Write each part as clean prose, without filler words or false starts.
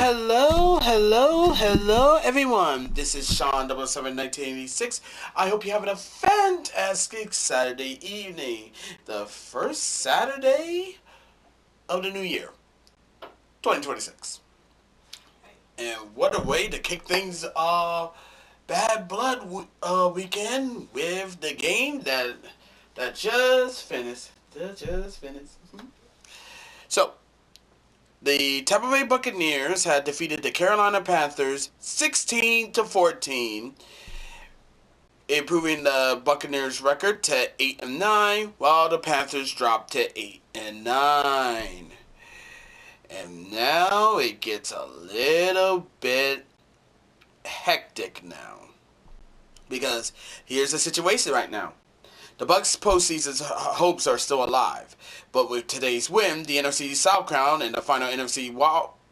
Hello, everyone. This is Sean 71986. I hope you're having a fantastic Saturday evening. The first Saturday of the new year, 2026. And what a way to kick things bad blood weekend with the game that just finished. So, the Tampa Bay Buccaneers had defeated the Carolina Panthers 16-14, improving the Buccaneers' record to 8-9, while the Panthers dropped to 8-9. And now it gets a little bit hectic now, because here's the situation right now. The Bucs' postseason hopes are still alive, but with today's win, the NFC South crown and the final NFC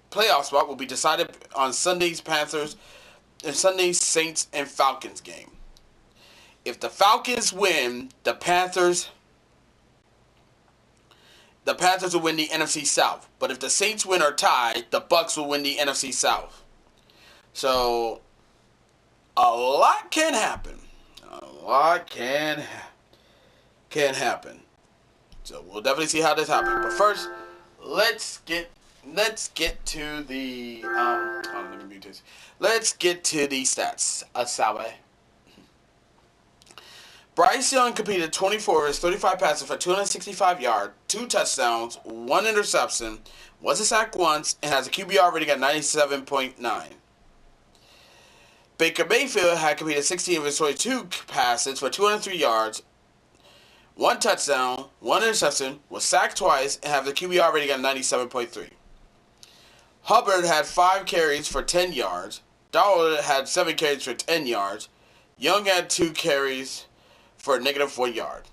playoff spot will be decided on Sunday's Saints and Falcons game. If the Falcons win, the Panthers will win the NFC South. But if the Saints win or tie, the Bucs will win the NFC South. So a lot can happen. Can happen. So we'll definitely see how this happens. But first, let's get to the let me mute this. Let's get to the stats. Asawe. Bryce Young completed 24 of his 35 passes for 265 yards, 2 touchdowns, 1 interception, was a sack once, and has a QBR rating at 97.9. Baker Mayfield had completed 16 of his 22 passes for 203 yards, 1 touchdown, 1 interception, was sacked twice, and have the QBR rating at 97.3. Hubbard had 5 carries for 10 yards. Darnold had 7 carries for 10 yards. Young had 2 carries for -1 yard.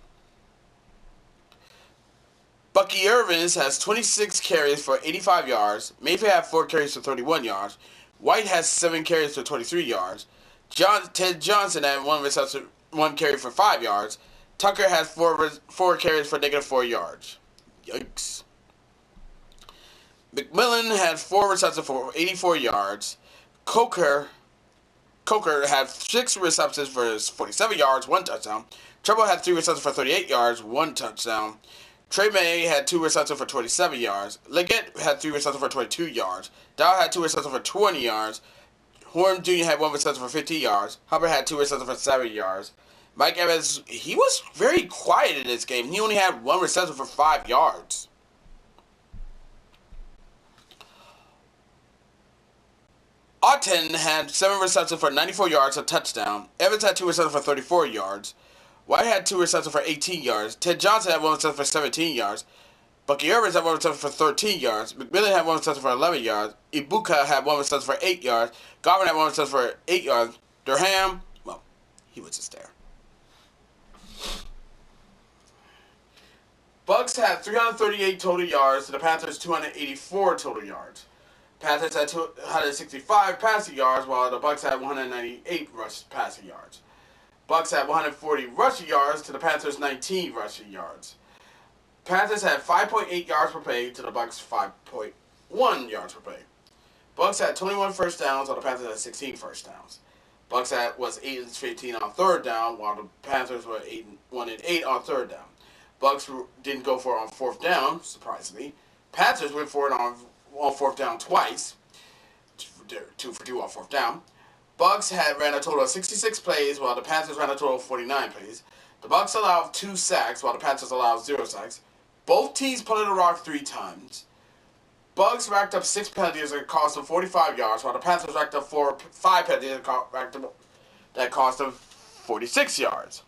Bucky Irvins has 26 carries for 85 yards. Mayfield had 4 carries for 31 yards. White has 7 carries for 23 yards. Ted Johnson had 1 carry for 5 yards. Tucker has 4 carries for -4 yards. Yikes. McMillan had 4 receptions for 84 yards. Coker had 6 receptions for 47 yards, 1 touchdown. Treble had 3 receptions for 38 yards, 1 touchdown. Trey May had 2 receptions for 27 yards. Leggett had 3 receptions for 22 yards. Dow had 2 receptions for 20 yards. Horn Jr. had 1 reception for 50 yards. Hubbard had 2 receptions for 7 yards. Mike Evans, he was very quiet in this game. He only had 1 reception for 5 yards. Auten had 7 receptions for 94 yards, a touchdown. Evans had 2 receptions for 34 yards. White had 2 receptions for 18 yards. Ted Johnson had 1 reception for 17 yards. Bucky Irvins had 1 reception for 13 yards. McMillan had 1 reception for 11 yards. Ibuka had 1 reception for 8 yards. Garvin had 1 reception for 8 yards. Durham, well, he was just there. Bucs had 338 total yards to the Panthers' 284 total yards. Panthers had 265 passing yards, while the Bucs had 198 passing yards. Bucs had 140 rushing yards to the Panthers' 19 rushing yards. Panthers had 5.8 yards per play to the Bucs' 5.1 yards per play. Bucs had 21 first downs, while the Panthers had 16 first downs. Bucs was 8-15 on third down, while the Panthers were 1-8 on third down. Bucs didn't go for it on fourth down, surprisingly. Panthers went for it on fourth down twice, 2 for 2 on fourth down. Bucs ran a total of 66 plays, while the Panthers ran a total of 49 plays. The Bucs allowed 2 sacks, while the Panthers allowed 0 sacks. Both teams punted the rock 3 times. Bucs racked up 6 penalties that cost them 45 yards, while the Panthers racked up 5 penalties that cost them 46 yards.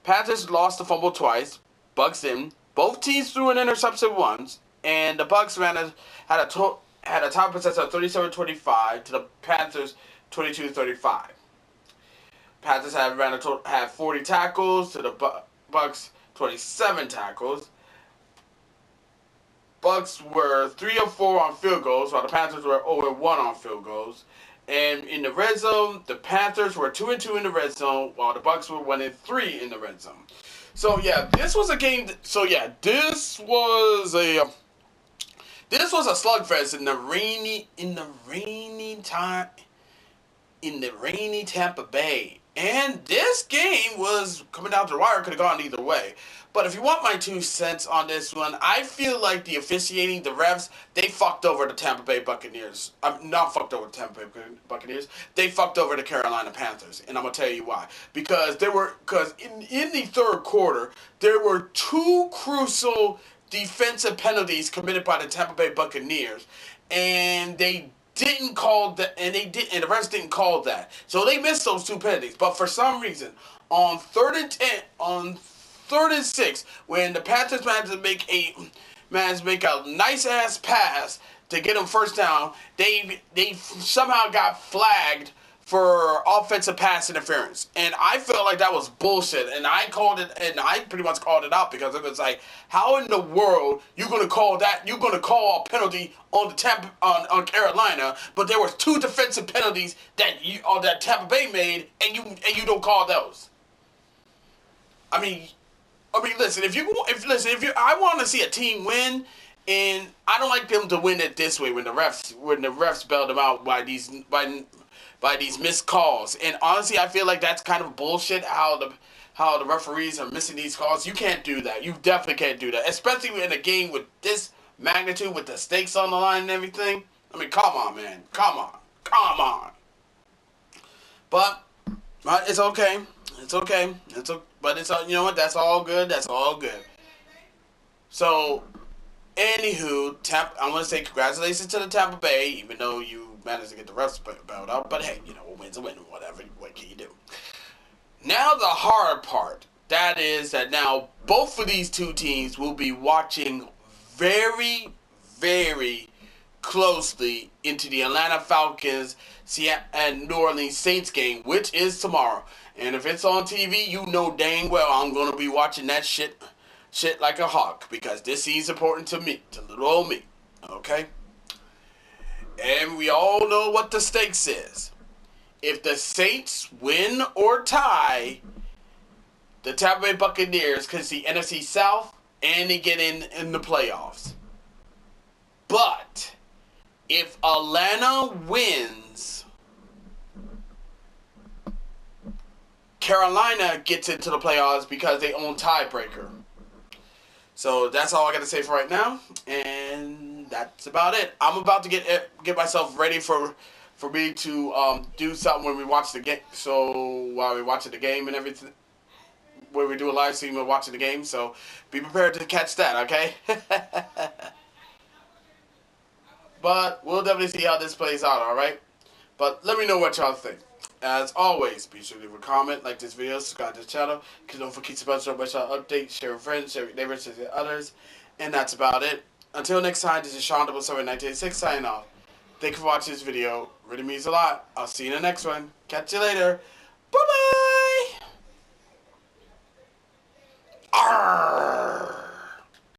Panthers lost the fumble twice. Bucs didn't. Both teams threw an interception once, and the Bucs had a top possession of 37-25 to the Panthers 22-35. Panthers had 40 tackles to the Bucs 27 tackles. Bucs were 3 of 4 on field goals, while the Panthers were 0 of 1 on field goals. And in the red zone, the Panthers were 2 of 2 in the red zone, while the Bucs were 1 of 3 in the red zone. So yeah, this was a game. This This was a slugfest in the rainy Tampa Bay. And this game was coming down to the wire, could have gone either way. But if you want my 2 cents on this one, I feel like the officiating, the refs, they fucked over the Tampa Bay Buccaneers. Not fucked over the Tampa Bay Buccaneers. They fucked over the Carolina Panthers. And I'm going to tell you why. Because in the third quarter, there were 2 crucial defensive penalties committed by the Tampa Bay Buccaneers. And they didn't call that, and the refs didn't call that. So they missed those 2 penalties. But for some reason, on 3rd and 6, when the Panthers managed to make a nice ass pass to get them first down, they somehow got flagged for offensive pass interference. And I felt like that was bullshit. And I pretty much called it out, because it was like, how in the world you gonna call that? You're gonna call a penalty on on Carolina, but there was 2 defensive penalties that Tampa Bay made, and you don't call those. I mean, listen. I want to see a team win, and I don't like them to win it this way when the refs bailed them out by these missed calls. And honestly, I feel like that's kind of bullshit. How the referees are missing these calls. You can't do that. You definitely can't do that, especially in a game with this magnitude, with the stakes on the line and everything. I mean, come on, man. Come on. But it's okay. But you know what? That's all good. So, anywho, I want to say congratulations to the Tampa Bay, even though you managed to get the refs bailed out. But hey, a win's a win. Whatever. What can you do? Now the hard part. That is that now both of these 2 teams will be watching very, very closely into the Atlanta Falcons and New Orleans Saints game, which is tomorrow. And if it's on TV, you know dang well I'm going to be watching that shit like a hawk, because this season's important to me, to little old me, okay? And we all know what the stakes is. If the Saints win or tie, the Tampa Bay Buccaneers can see NFC South and they get in the playoffs. But if Atlanta wins, Carolina gets into the playoffs because they own tiebreaker. So that's all I got to say for right now, and that's about it. I'm about to get myself ready for me to do something when we watch the game. So while we're watching the game and everything, where we do a live stream of watching the game. So be prepared to catch that, okay? But we'll definitely see how this plays out, all right? But let me know what y'all think. As always, be sure to leave a comment, like this video, subscribe to the channel, because don't forget to special update, share with friends, share with neighbors, share with others, and that's about it. Until next time, this is Sean 71986 signing off. Thank you for watching this video. It really means a lot. I'll see you in the next one. Catch you later. Bye-bye.